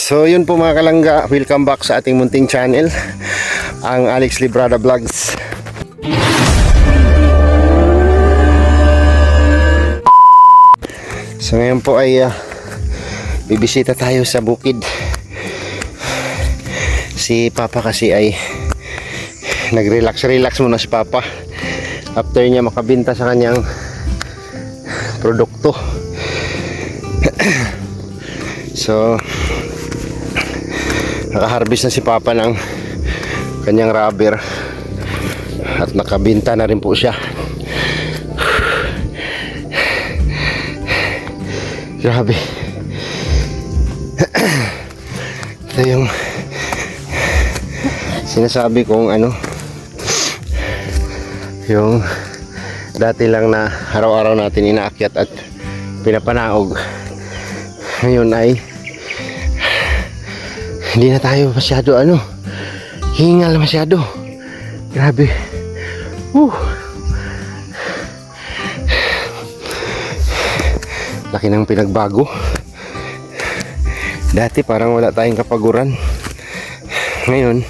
So yun po mga kalangga, welcome back sa ating munting channel, ang Alex Librada Vlogs. So ngayon po ay bibisita tayo sa bukid. Si Papa kasi ay nag-relax muna si Papa after niya makabenta sa kanyang produkto. So nakaharvest na si Papa ng kanyang rubber at nakabenta na rin po siya. Grabe. Ito yung sinasabi kong yung dati lang na araw-araw natin inaakyat at pinapanaog. Ngayon ay hindi na tayo masyado hingal masyado. Grabe. Laki ng pinagbago. Dati parang wala tayong kapaguran. Ngayon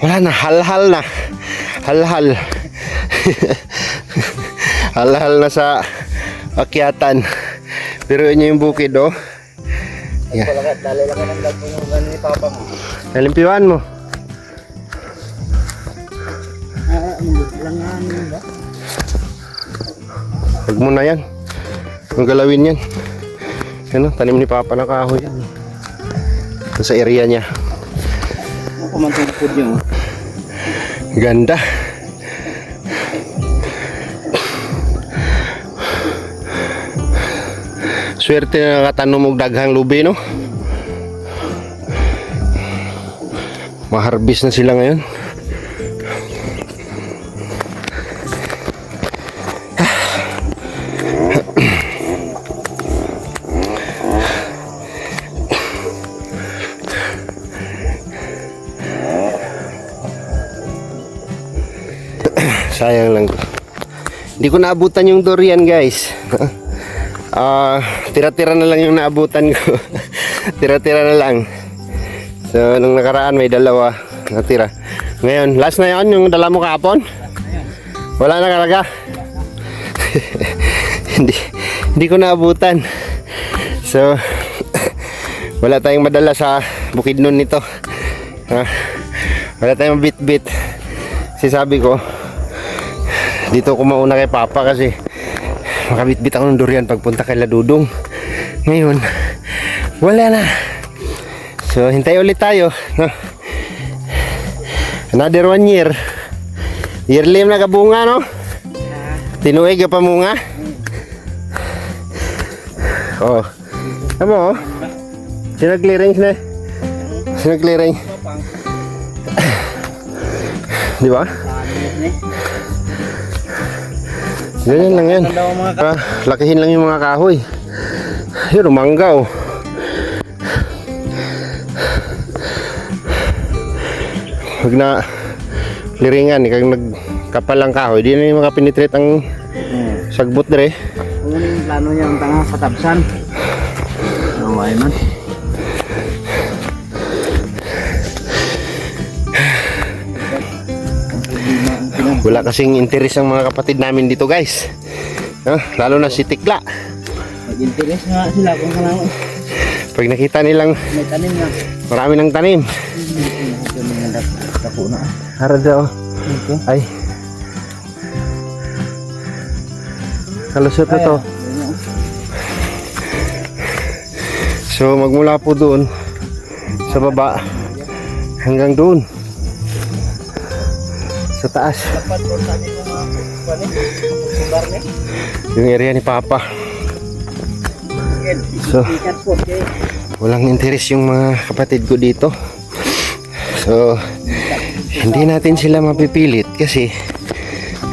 wala na, halhal na. Halhal. Halhal na sa akyatan. Pero yun yung bukid, oh. Yeah. Lalaki ng lag mo yung gano'n ni Papa mo. Nalimpiwan mo. Langan mo ba? Huwag mo na yan. Ang galawin yan. Tanim ni Papa ng kahoy yan. Sa area niya. Ako man tungkod yun. Ganda. Swerte na nakatanom og daghang lubi, no? Maharbis na sila ngayon. Sayang lang. Hindi ko naabutan yung durian, guys. Tira-tira na lang yung naabutan ko. Tira-tira na lang. So nung nakaraan may dalawa natira. Ngayon last na yun yung dala mo kahapon. Wala na talaga. hindi ko naabutan. So wala tayong madala sa bukid nun nito. Wala tayong bit-bit. Kasi sabi ko dito ko mauna kay Papa kasi makabit-bit ako ng durian pagpunta kay Ladudong. Ngayon wala na. So hintay ulit tayo, no? Another 1 year. Yearly na kabunga, no? Tinuig ka pamunga. Oh. Amo, oh. Sinag-clearing na. Sinag-clearing. Di ba? Ganyan lang yan. Lakihin lang yung mga kahoy. Yun, umanggaw. Huwag na clearingan. Kaya nagkapal lang kahoy, di na yung makapenetrate ang sagbot dere. Ano yung plano niya ang tanga patabsan? Naway man. Wala kasing interes ang mga kapatid namin dito, guys. Lalo na si Tikla. Mag-interes nga sila kung kanang pag nakita nilang may tanim nga. marami ng tanim. Harada, oh. Ay. Kalusot na to. So magmula po doon sa baba hanggang doon sa taas. Yung area ni Papa. So walang interes yung mga kapatid ko dito. So hindi natin sila mapipilit kasi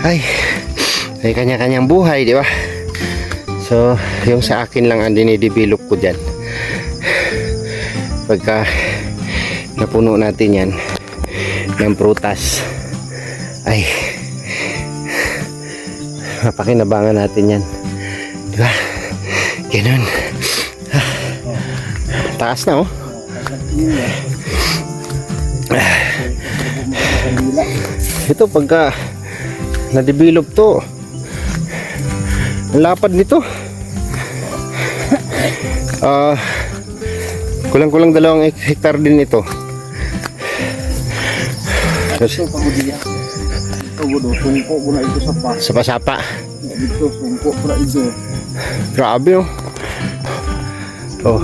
ay kanya-kanyang buhay, di ba? So yung sa akin lang ang dinidevelop ko dyan. Pagka napuno natin yan ng prutas ay mapakinabangan natin yan, di ba? Ganun. Taas na, oh. Ito pagka na-develop to, ang lapad nito. Kulang-kulang 2 hektar din ito. Ito pagodiya. Ito budo, sungko ko na ito sa pa. Sapa-sapa. Ito sungko ko na ito. Grabe oh. Oh.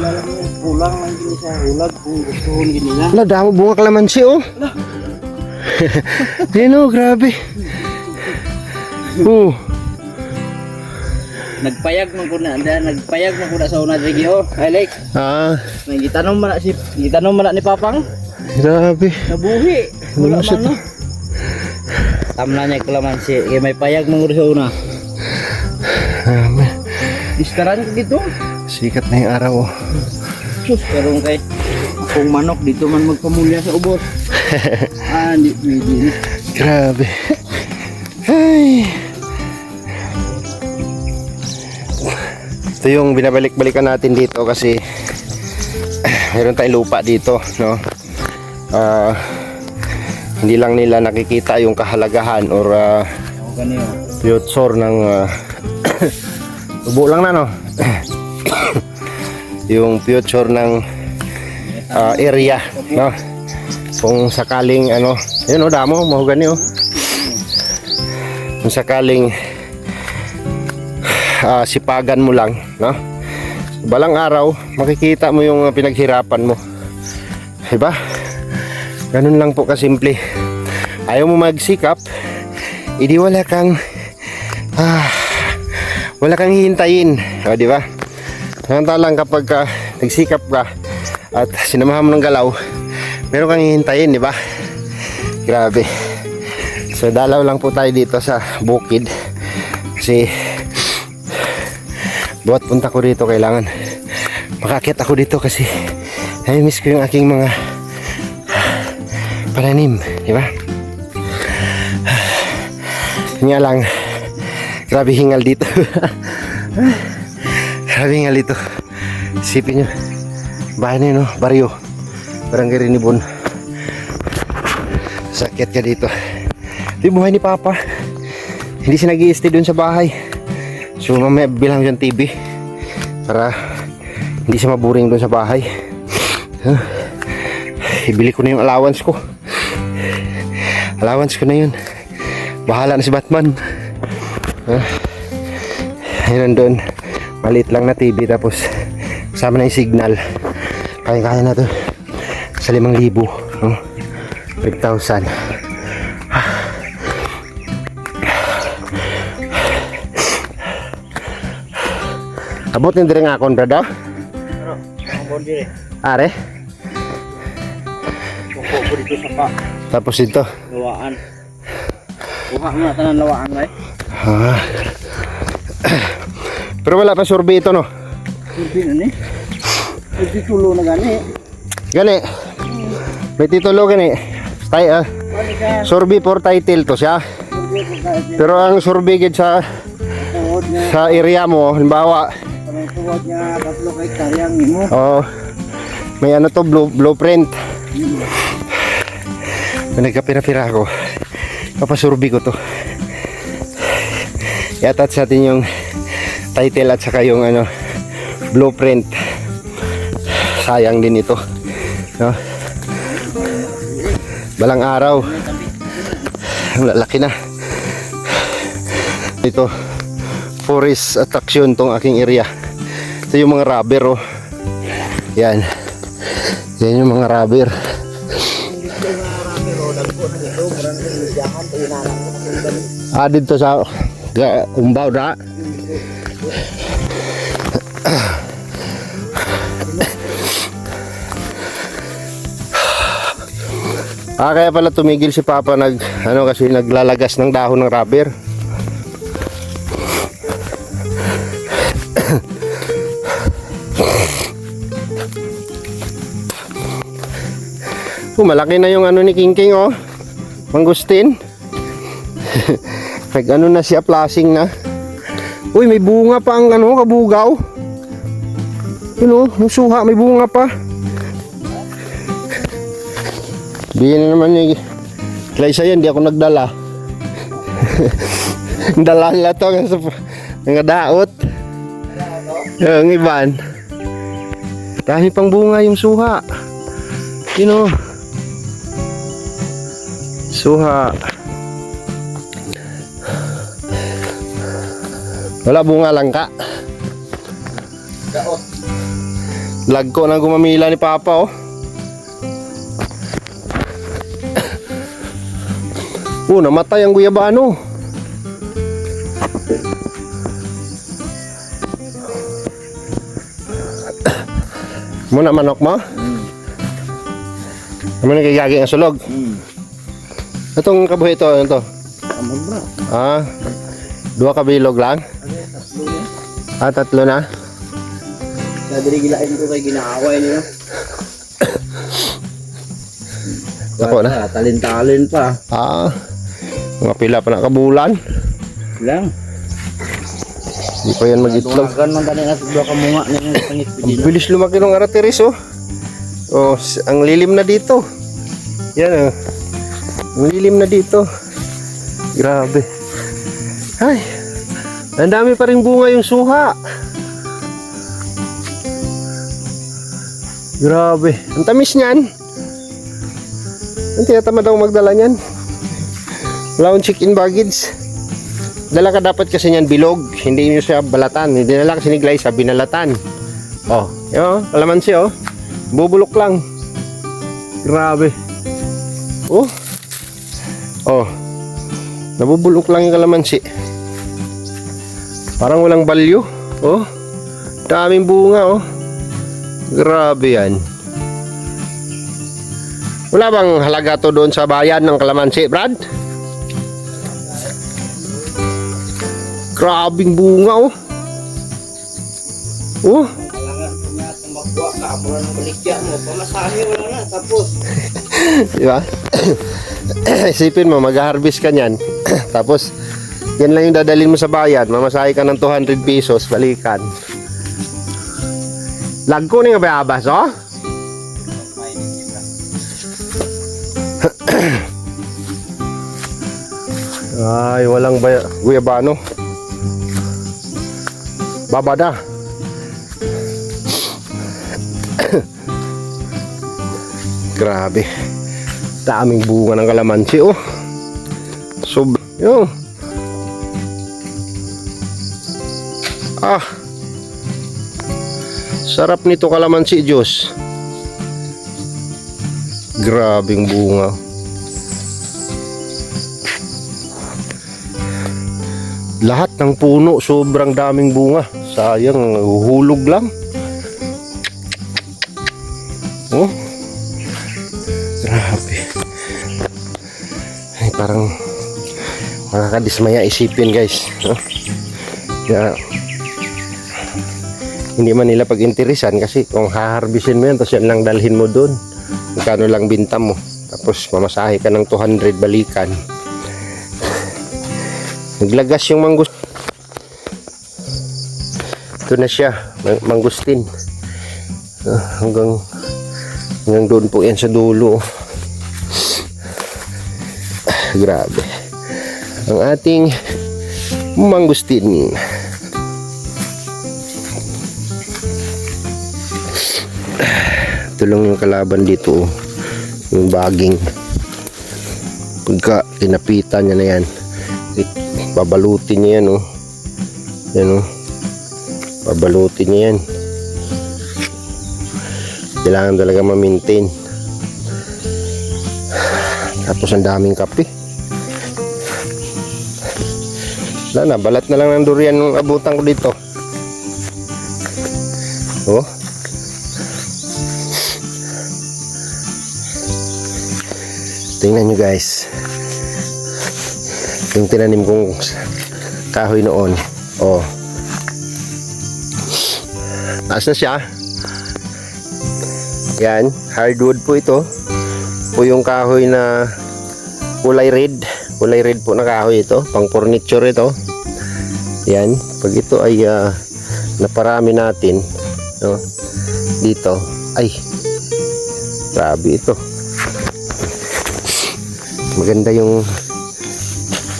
Kulang lang din sa ulag kung gustuhon din nila. Wala, damo bunga kalamansi oh. Yan oh, grabe. Nagpayag man ko na sa una regyo. Alex, may gitanong man na ni Papang. Grabe. Nabuhi. Wala Lumusot, man no. Tamla niya kalamansi. Kaya may payag man ko sa una. Distaran ko dito. Sikat na yung araw oh. Sus, karong kay akong manok dito man magpamulya sa ubos. Hindi pwede. Grabe. Ay. Ito yung binabalik-balikan natin dito kasi meron tayong lupa dito, no? Hindi lang nila nakikita yung kahalagahan or future ng tubo lang na, no? Yung future ng area, no? Kung sakaling yun o, damo, mahugani o. Kung sakaling sipagan mo lang, no? Balang araw, makikita mo yung pinaghirapan mo. Diba? Ganun lang po kasimple. Ayaw mo magsikap, hindi wala kang hihintayin. O, diba? Samantalang kapag nagsikap ka at sinamahan mo ng galaw, meron kang hihintayin, di ba? Grabe. So dalaw lang po tayo dito sa bukid kasi buhat punta ko dito kailangan makakit ako dito kasi nami-miss ko yung aking mga pananim, di ba? Nga lang, grabe hingal dito. Grabe hingal dito. Isipin nyo, bahay na yun, no? Baryo, Barangay Rinibon. Sakit ka dito. Ito yung buhay ni Papa. Hindi siya nag-i-stay dun sa bahay. So mamaya bilang dyan TV para hindi siya maburing dun sa bahay. Ibili ko na yung allowance ko. Allowance ko na yun. Bahala na si Batman. Ayun nandun, maliit lang na TV tapos kasama na yung signal. Kaya na to sa 5,000, no? 5,000. Abot ni dire nga akon brada. Abot dire. Are. Sungko ko dito sa pa. Tapos ito. Lawaan. Kuha mo na tanan lawaan ay. Pero wala pa survey ito, no? Survey na ni. Survey tulo na gani. Gani. May titulo gani. Survey for title to siya. Pero ang survey gid sa area mo, halimbawa, tuwad niya 3 hektaryang mo. Oh. May to blueprint. Nagkapira-pira ako. Papasurvey ko to. I-attach natin yung title at saka yung blueprint. Sayang din ito, no? Balang araw lalaki na ito. Forest attraction tong aking area. Ito yung mga rubber, oh. Yan yung mga rubber. Dito sa umbaw da. Kaya pala tumigil si Papa kasi naglalagas ng dahon ng rubber. Malaki na yung ni King King, oh. Mangustin. Na siya, plasing na. Uy, may bunga pa ang kabugaw. Yung suha, may bunga pa. Bihin na naman ni Glyza yan, di ako nagdala. Dala nila to kasi nga daot. Yung iban. Dami pang bunga yung suha. You know. Suha. Wala bunga lang ka. Daot. Lag ko na gumamila ni Papa oh. Namatay ang guyabano. Muna manok mo? Ano na kagagi ang sulog? Itong kabuhi ito, ano to? Amon bro. Ah, 2 kabilog lang? Tatlo na. 3 na? Dadiri gilain ko kay ginaaway niyo. Ako na. Talin-talin pa. Mga pila pa na kabulan. Lang. Hindi pa yan mag-itlog. Kan man tani na dua ka munga ni pangit Ang pidino. bilis lumaki ng aratiris oh. Oh, ang lilim na dito. Yan oh. Ang lilim na dito. Grabe. Ay. Ang dami pa rin bunga yung suha. Grabe. Ang tamis niyan. Ang tinatamad ako magdala niyan. Wala akong chicken baggage. Dala ka dapat kasi niyan bilog. Hindi nyo siya balatan. Hindi nala kasi ni Glyza binalatan. Oh, yun, kalamansi oh. Bubulok lang. Grabe. Oh. Oh. Nabubulok lang yung kalamansi. Parang walang balyo. Oh. Daming bunga oh. Grabe yan. Wala bang halaga to doon sa bayan ng kalamansi, Brad? Grabing bunga oh. Oh. Kailangan niya magbuwa ka amo ng balikya mo. Pamasahe wala na tapos. Di ba? Isipin mo, mag-harvest ka niyan. Tapos, yan lang yung dadalhin mo sa bayan. Mamasahe ka ng 200 pesos, balikan. Lagko na yung bayabas, oh? Ay, walang guyabano. Babada. Grabe. Daming bunga ng kalamansi oh. Yun. Ah. Sarap nito kalamansi, Diyos. Grabing bunga. Lahat ng puno sobrang daming bunga. Sayang, hulog lang. Oh. Grabe. Ay, parang nakakadismaya isipin, guys. Oh. Kaya hindi man nila pag-interesan kasi kung haharbisin mo yan tapos yan lang dalhin mo doon, magkano lang binta mo, tapos mamasahe ka ng 200 balikan. Naglagas yung mangustin. Ito na siya, mangustin. Hanggang doon po yan sa dulo. Grabe ang ating mangustin. Tulong yung kalaban dito, yung baging. Pagka tinapitan niya na yan, babalutin niya yan oh. Yan oh. Babalutin niya yan. Kailangan talaga ma-maintain. Tapos ang daming kape. Wala na, balat na lang ng durian ng abutan ko dito. Oh. Tingnan nyo guys, yung tinanim kong kahoy noon. Oh, taas na siya. Yan, hardwood po ito. Po yung kahoy na kulay red. Kulay red po na kahoy ito. Pang furniture ito. Yan, pag ito ay naparami natin no, dito, ay grabe ito. maganda yung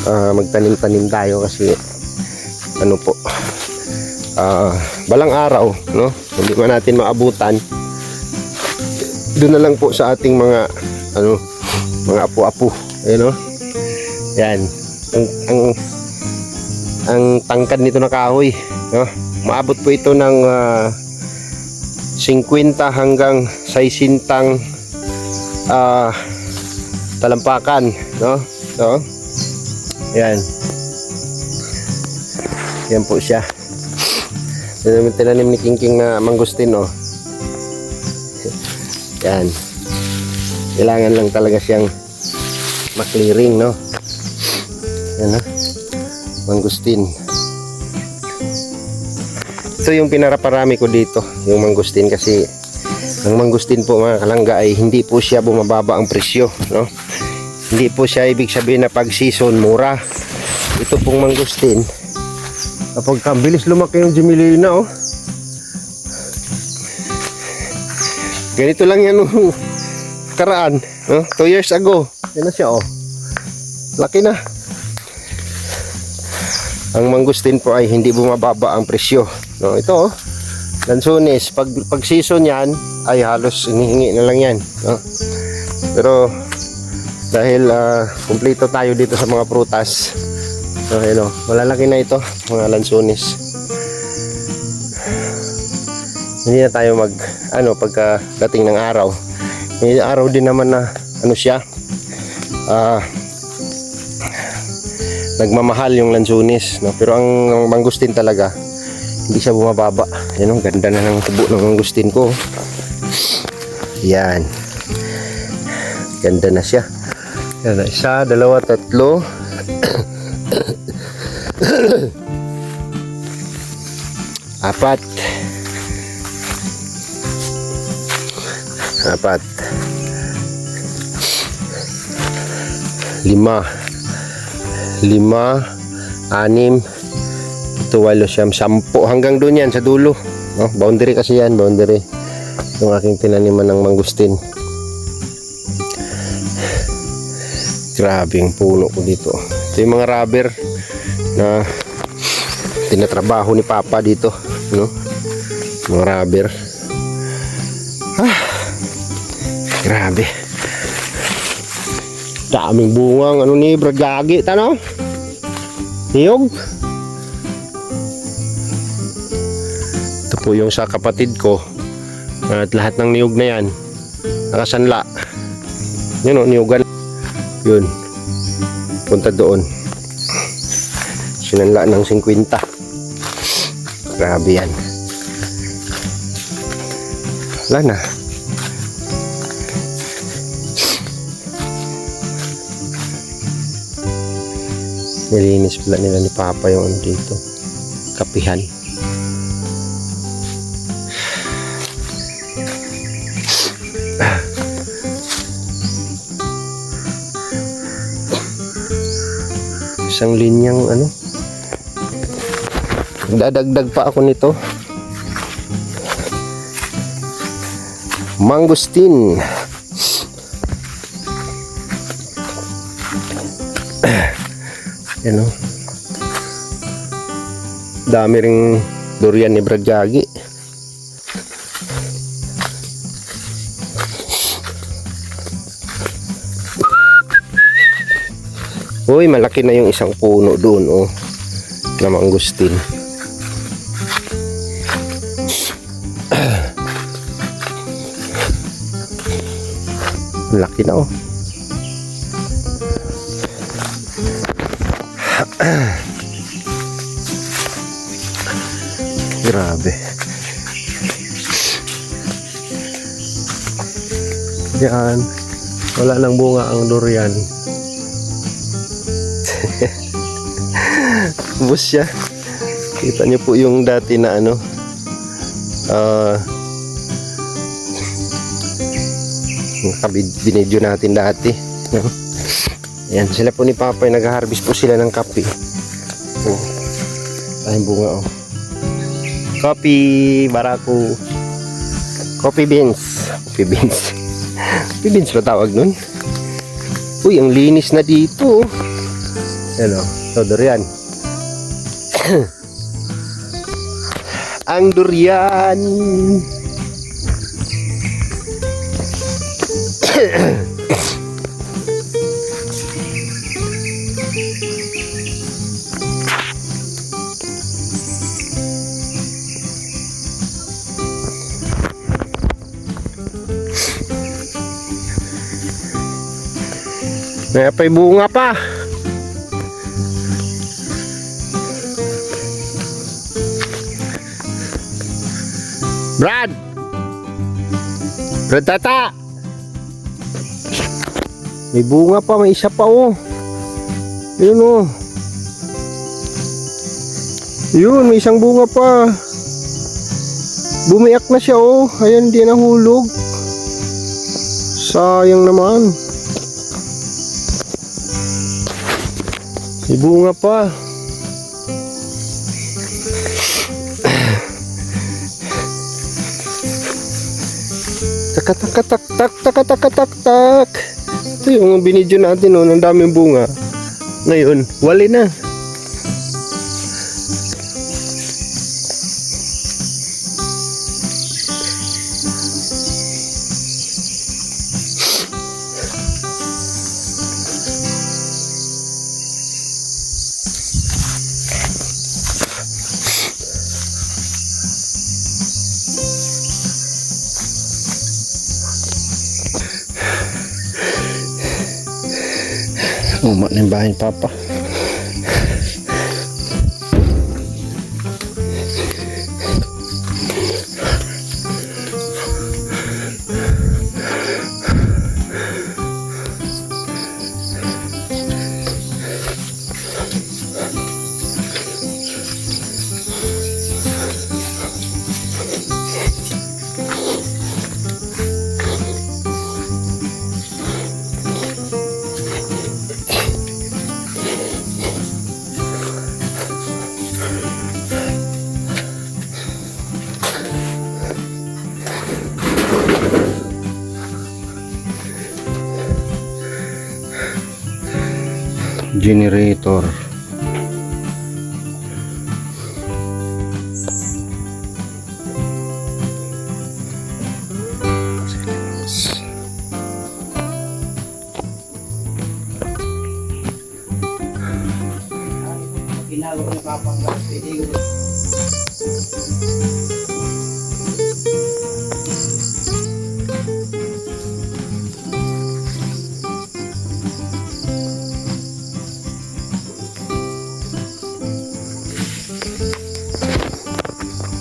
magtanim-tanim tayo kasi ano po, balang araw, no? Hindi man natin maabutan, doon na lang po sa ating mga mga apo-apo, no? Yan, ang tangkad nito na kahoy, no? Maabot po ito ng 50 hanggang 60 talampakan, no? So, yan. Yan po siya. Tinanim ni Kingking na mangustin, no? Yan. Kailangan lang talaga siyang maklearing, no? Yan, no? Mangustin. Ito yung pinaraparami ko dito, yung mangustin, kasi ang mangustin po mga kalangga ay hindi po siya bumababa ang presyo, no? Hindi po siya ibig sabihin na pag season mura. Ito pong mangustin, kapag bilis lumaki yung Gemilina, oh. Ganito lang yan nung karaan, no? 2 years ago. Yan na siya, oh. Laki na. Ang mangustin po ay hindi bumababa ang presyo, no? Ito, oh, lansones, pag season yan ay halos hinihingi na lang yan, no? Pero dahil kumpleto tayo dito sa mga prutas, so, hello, malalaki na ito mga lansones. Hindi na tayo pagkadating ng araw, may araw din naman na siya, nagmamahal yung lansones, no? Pero ang mangustin talaga hindi siya bumababa. Yan, ang ganda na ng tubo ng mangustin ko. Yan, ganda na siya. Yan, 1, 2, 3 4 5 6 ito 8 siyam 10 hanggang doon yan sa dulo, no? Boundary kasi yan, boundary yung aking tinaniman ng mangustin. Grabe yung puno ko dito. Ito yung mga rubber na tinatrabaho ni Papa dito, no? Mga rubber. Grabe. Daming bungang ni Bragagi, tano? Niyog. Ito po yung sa kapatid ko. At lahat ng niyog na yan nakasanla. Yun, niyogan. Yun, punta doon, sinanla ng 50. Grabe yan. Wala na. Nilinis pala nila ni Papa yung dito, kapihan. Isang linyang dadagdag pa ako nito, mangustin. Yan, oh. Dami ring durian ni Bragagi. Uy, malaki na yung isang puno doon, oh, na mangustin. Laki na, oh. Grabe. Yan, wala nang bunga ang durian. Ubus siya. Kita niyo po yung dati na binidyo natin dati, no? Ayan, sila po ni Papa ay nag-harvest po sila ng kape. Oh, ayun bunga, oh. Coffee, barako. Coffee beans. Coffee beans. Coffee beans ba tawag nun? Uy, ang linis na dito. Ano, so durian. Ang durian. May apay bunga pa. Brad! Brad Tata! May bunga pa, may isa pa oh. Yun oh. Yun, may isang bunga pa. Bumiyak na siya oh. Ayan, di nahulog. Sayang naman. May bunga pa. Tak. Ito yung binidyo natin oh, ng daming bunga. Ngayon, wali na. Umat na yung bahay ni Papa. Generator. Ginagawa ni Papa ang pwede.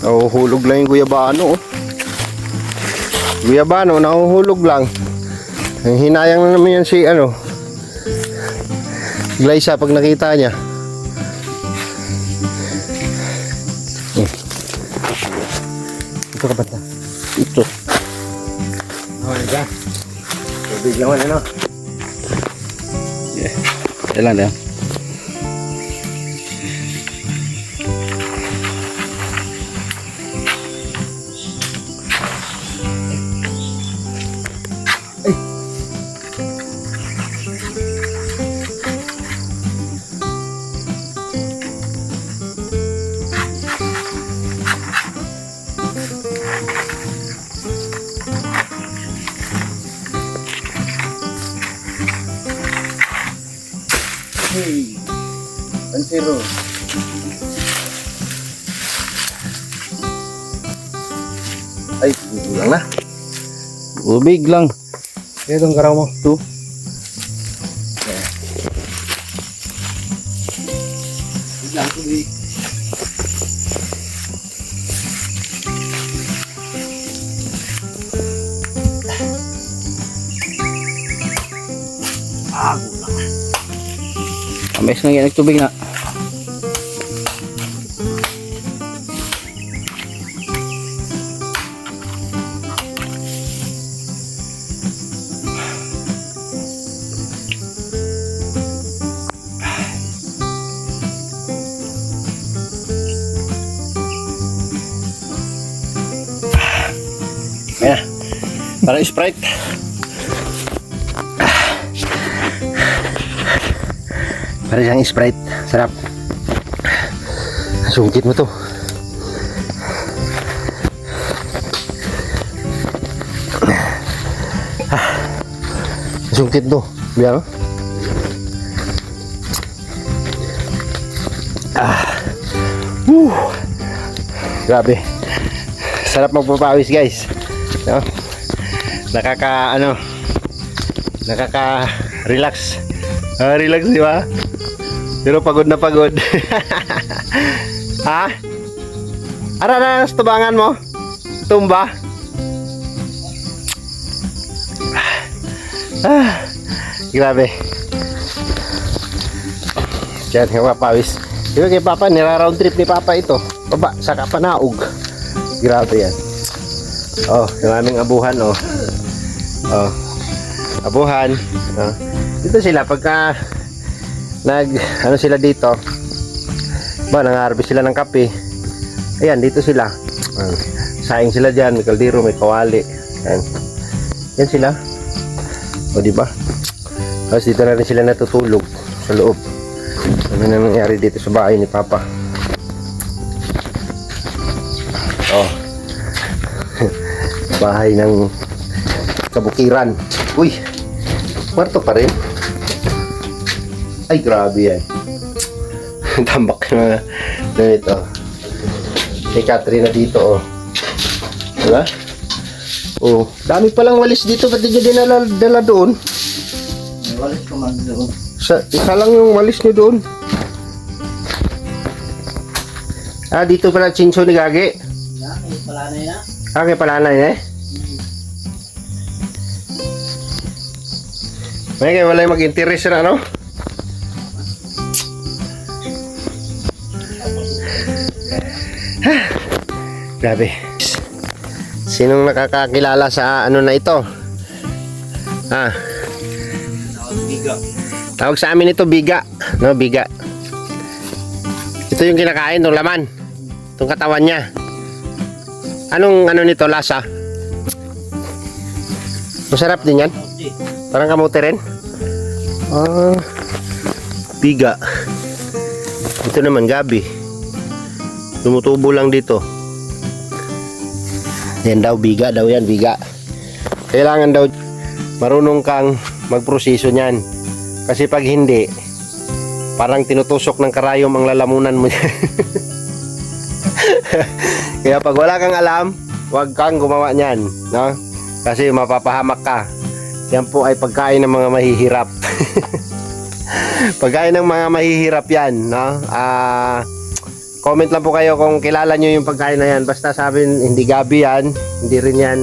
Nahuhulog lang yung guyabano oh. Guyabano, nahuhulog lang. Hinayang na naman yan si ano Glyza pag nakita niya. Ito ka bata. Ito. Oh, ka. Tubig naman ano. Yeah. Kailan yan? Hey, pansero. Ay, kulang na. Ubig lang. Itong karaw mo. Ito. Biglang tubig. Kulang. Ames na yan nagtubig na. Ayan na. Parang Sprite. Para siyang Sprite. Sarap. Sungkit mo to. Sungkit to. Biar. Grabe. Sarap magpapawis, guys. No? Nakaka-relax. Relax, di ba? Pero pagod na pagod. Ha? Ara na sa tubangan mo? Tumba? Grabe. Diyan, mapapawis. Diba kay Papa, nira-round trip ni Papa ito. Baba, saka panaog. Grabe yan. Oh, yung aming abuhan, oh. Oh, abuhan. Oh. Dito sila, pagka ano sila dito, ba, nang-harvest sila ng kape. Ayan, dito sila. Saing sila dyan, may kaldero, may kawali. Ayan. Yan sila. O, diba? Tapos dito na rin sila natutulog sa loob. Ano na nangyari dito sa bahay ni Papa? Oh. Bahay ng kabukiran. Uy, kwarto pa rin. Ay, grabe yan. Tambak na ito. Si Catherine na dito, oh. Diba? Oh, dami palang walis dito. Ba't di nyo dala doon? May walis ko man doon. Isa lang yung walis nyo doon. Dito pala chinso ni Gagi. Palanay na. Kay palanay eh. May kaya wala yung mag-interest na, ano? Grabe. Sinong nakakakilala sa ano na ito? Biga. Tawag sa amin ito biga. No, biga. Ito yung kinakain, itong laman. Itong katawan niya. Anong ano nito, lasa? Masarap din yan. Parang kamote rin. Biga. Ito naman, gabi. Tumutubo lang dito. Yan daw, biga daw yan, biga. Kailangan daw marunong kang magproseso niyan. Kasi pag hindi, parang tinutusok ng karayom ang lalamunan mo. Kaya pag wala kang alam, huwag kang gumawa niyan, no? Kasi mapapahamak ka. Yan po ay pagkain ng mga mahihirap. Pagkain ng mga mahihirap yan, no? Comment lang po kayo kung kilala nyo yung pagkain na yan. Basta sabihin, hindi gabi yan, hindi rin yan.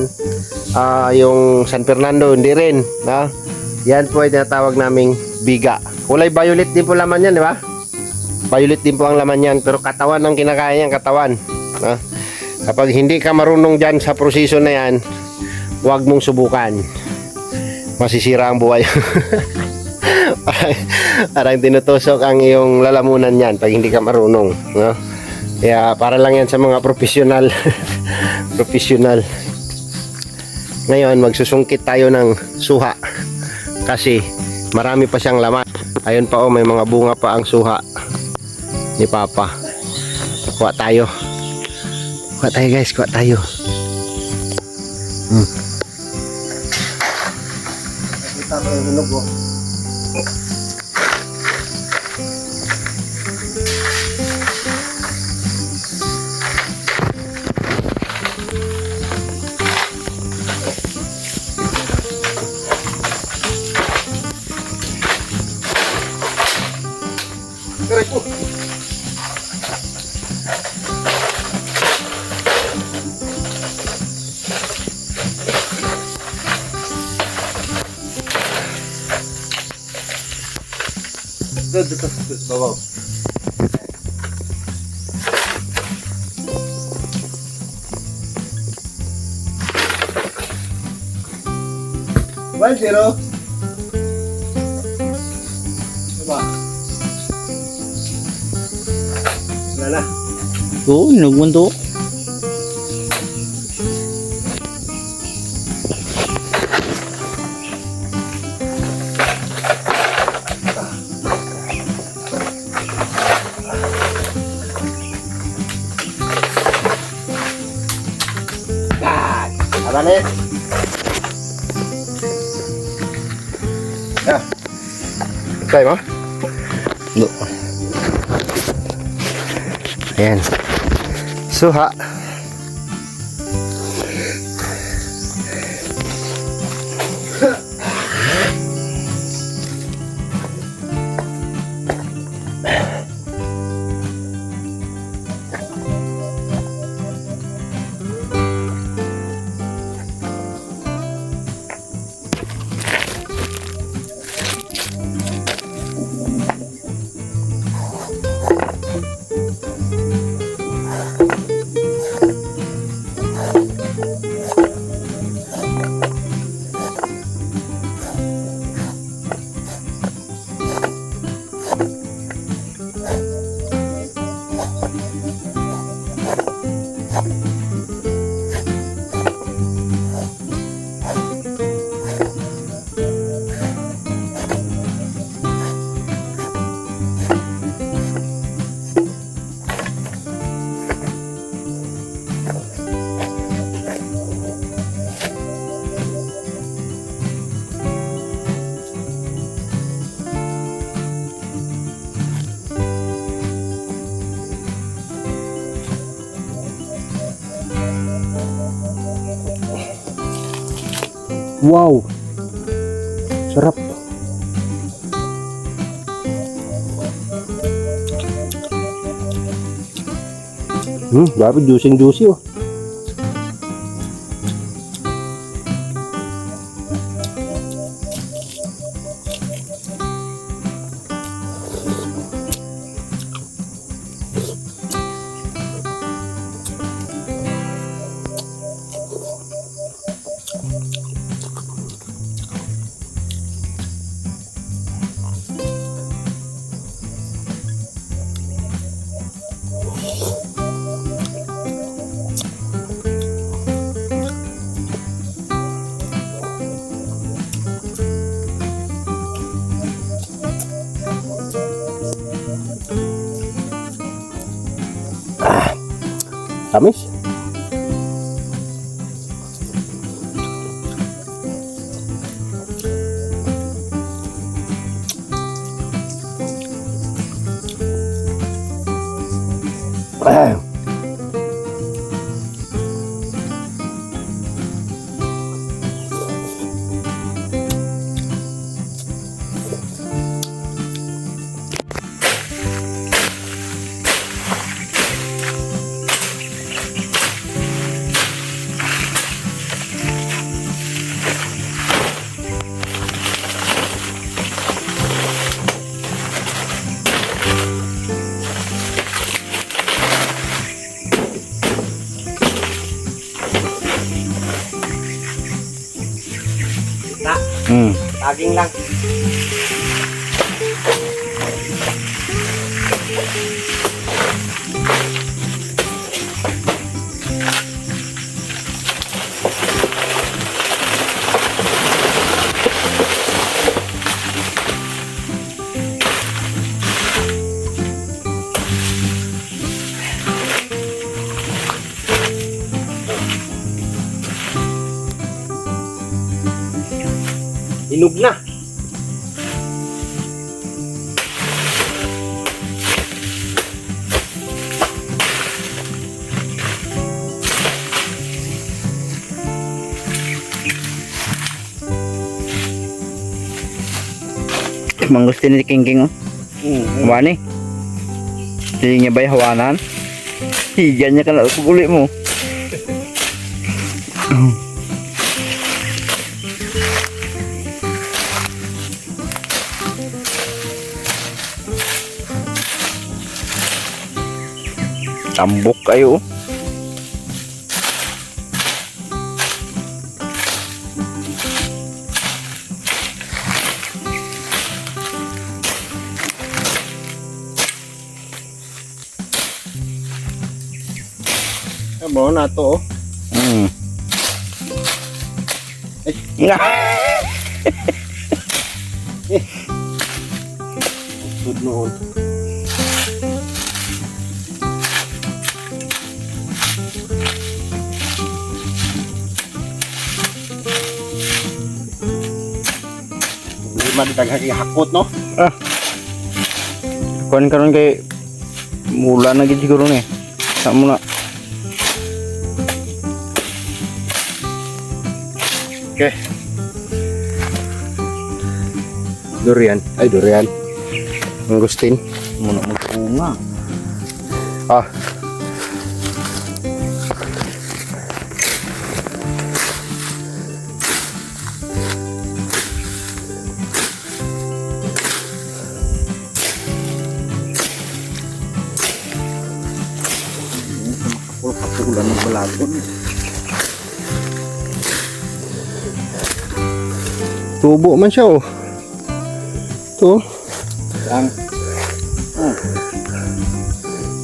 Yung San Fernando, hindi rin, no? Yan po ay tinatawag naming biga. Kulay violet din po laman yan, di ba? Violet din po ang laman yan, pero katawan ang kinakain yan, katawan, no? Kapag hindi ka marunong dyan sa proseso na yan, huwag mong subukan. Masisira ang buhay. Parang tinutusok ang iyong lalamunan yan pag hindi ka marunong, no? Kaya para lang yan sa mga profesional. Profesional. Ngayon magsusungkit tayo ng suha kasi marami pa siyang laman. Ayun pa, oh, may mga bunga pa ang suha ni Papa. Kuha tayo. Kuha tayo, guys, kuha tayo. Kita ko yung hinog, oh. Babaw. 1-0. Diba? Wala na. Oo, nagmunto. Manis. Ya. Try mo? No. Ayan. Suha. Wow. Sarap. Grabe juicy oh. Tamis. Daging lang. Hinog na. Mangustin ni King oh. Wani. Hindi niya ba hawanan? Higan niya kana kulit mo. Tambok kayo. Mo na to. Nga. Good noon. madagdag hakot no. Kuan karon kay mula na gid siguro ni. Sa mo na. Okay. Durian. Ay, durian. Mangustin. Muna magpunga. Ah. Kapulan ng balagon. Tubo man siya oh. Ito. Ang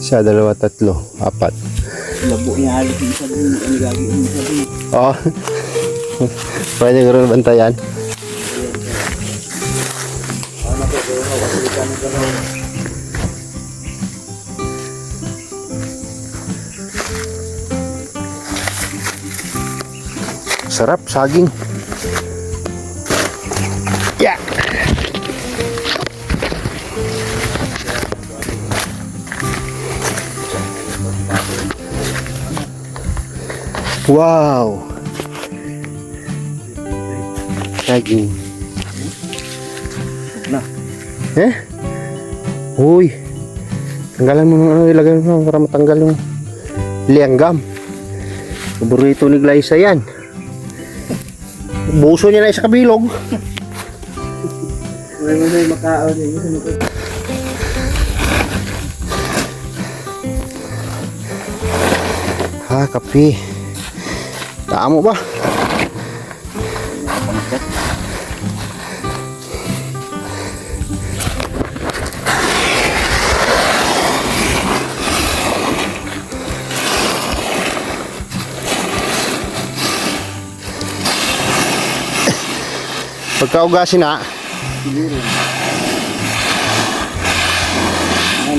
Isa, dalawa, tatlo, apat. labo niya halos yung sabi mo. Ano gagawin mo sabi mo? Oo. Pwede ko rin bantayan. Sarap, saging. Yeah. Wow. Saging. Na. Eh? Uy. Tanggalan mo ng ano, ilagay mo para matanggal yung lianggam. Paborito ni Glyza yan. Buso niya na sa kabilog. May makao din. Ha, kape. Tama ba? Pagkaugasin na.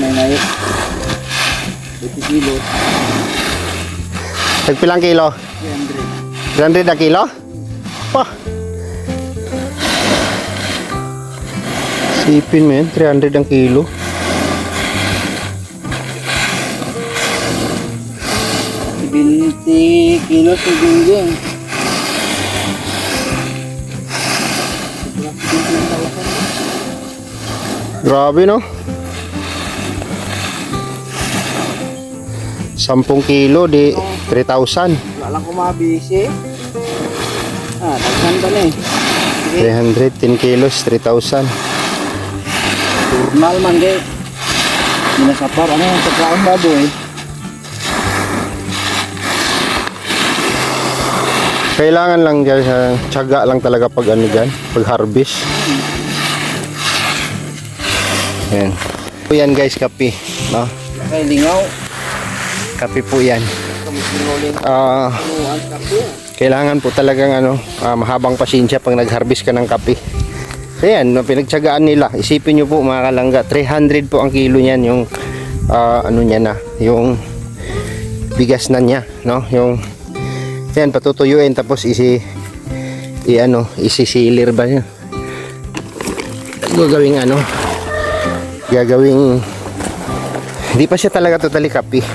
Nay. 20 kilo. Tagpilang kilo? 300 na kilo? Pa. Sipin mo yun, 300 ang kilo. Kilo sa gingging. Grabe no? 10 kilo di 3,000. Wala lang ko mabisi. Tagsan ba na eh. 310 kilos, 3,000. Turnal man gay. Minasapar, ano yung pagkaon baboy? Kailangan lang dyan sa tiyaga lang talaga pag ano dyan, pag harvest. Yan. Po yan guys, kape. No? Kay lingaw. Kape po yan. Kailangan po talagang ano, mahabang pasensya pag nag-harvest ka ng kape. Ayan, no, pinagtiyagaan nila. Isipin nyo po mga kalangga, 300 po ang kilo niyan yung ano niya na, yung bigas na niya, no? Yung yan patutuyuin tapos isisilir ba niya? Gagawing ano? Gagawing hindi pa siya talaga totally kape.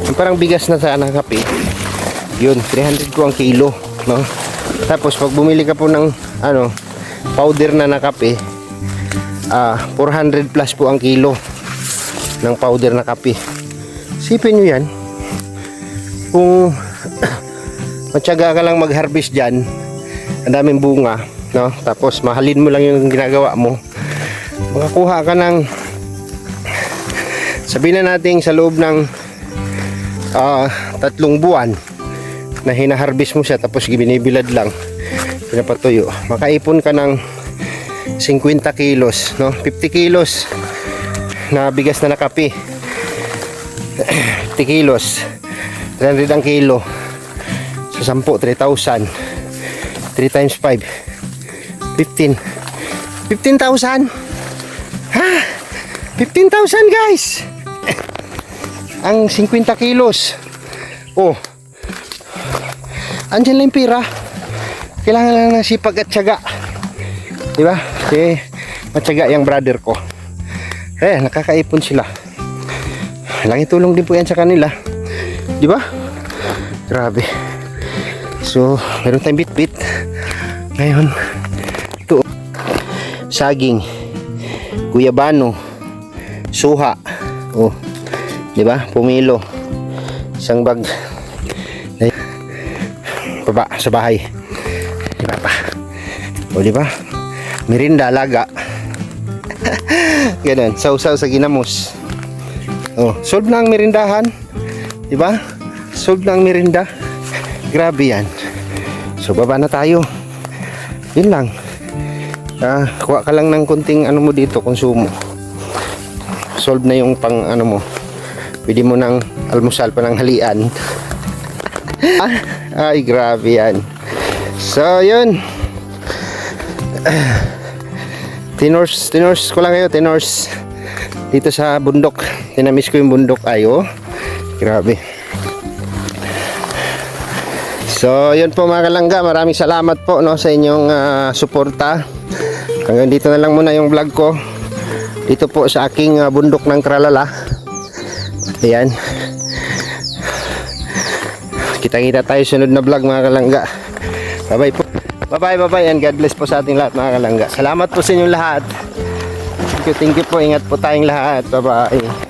Yung parang bigas na sana kape. Yun, 300 po ang kilo, no? Tapos pag bumili ka po ng ano, powder na kape, 400 plus po ang kilo ng powder na kape. Sipin nyo yan, kung matyaga ka lang mag-harvest dyan, ang daming bunga, no? Tapos mahalin mo lang yung ginagawa mo, makakuha ka ng, sabihin na natin sa loob ng 3 buwan na hinaharvest mo siya, tapos binibilad lang, pinapatuyo, makaipon ka ng 50 kilos, no? 50 kilos na bigas na kape. 50 kilos 300 ang kilo sa 10, 3,000. 3 times 5 15,000. Ha? 15,000 guys. Ang 50 kilos. Oh, andyan lang yung pira. Kailangan lang ng sipag at tiyaga. Di ba? Kasi matyaga yung brother ko. Nakakaipon sila. Malaking tulong din po yan sa kanila. Di ba? Grabe. So, meron tayong bit-bit. Ngayon, ito. Saging. Guyabano. Suha. Oh. Di ba? Pumilo. Isang bag. Baba sa bahay. Di ba pa? O di ba? Merinda, alaga. Ganun. Sausaw sa ginamos. Oh, solve na ang merindahan. Di ba? Solve na ang merinda. Grabe yan. So, baba na tayo. Yun lang. Kuha ka lang ng kunting ano mo dito, konsumo. Solve na yung pang ano mo. Pwede mo ng almusal pa ng halian. Ay, grabe yan. So, yun. Tinors ko lang kayo, tinors. Dito sa bundok. Tinamiss ko yung bundok. Ay, oh. Grabe. So, yun po mga kalangga. Maraming salamat po no, sa inyong suporta. Hanggang dito na lang muna yung vlog ko. Dito po sa aking bundok ng Kralala. Ayan. Kita-kita tayo sunod na vlog mga kalangga. Bye-bye po. Bye-bye and God bless po sa ating lahat mga kalangga. Salamat po sa inyong lahat. Thank you po. Ingat po tayong lahat. Bye-bye.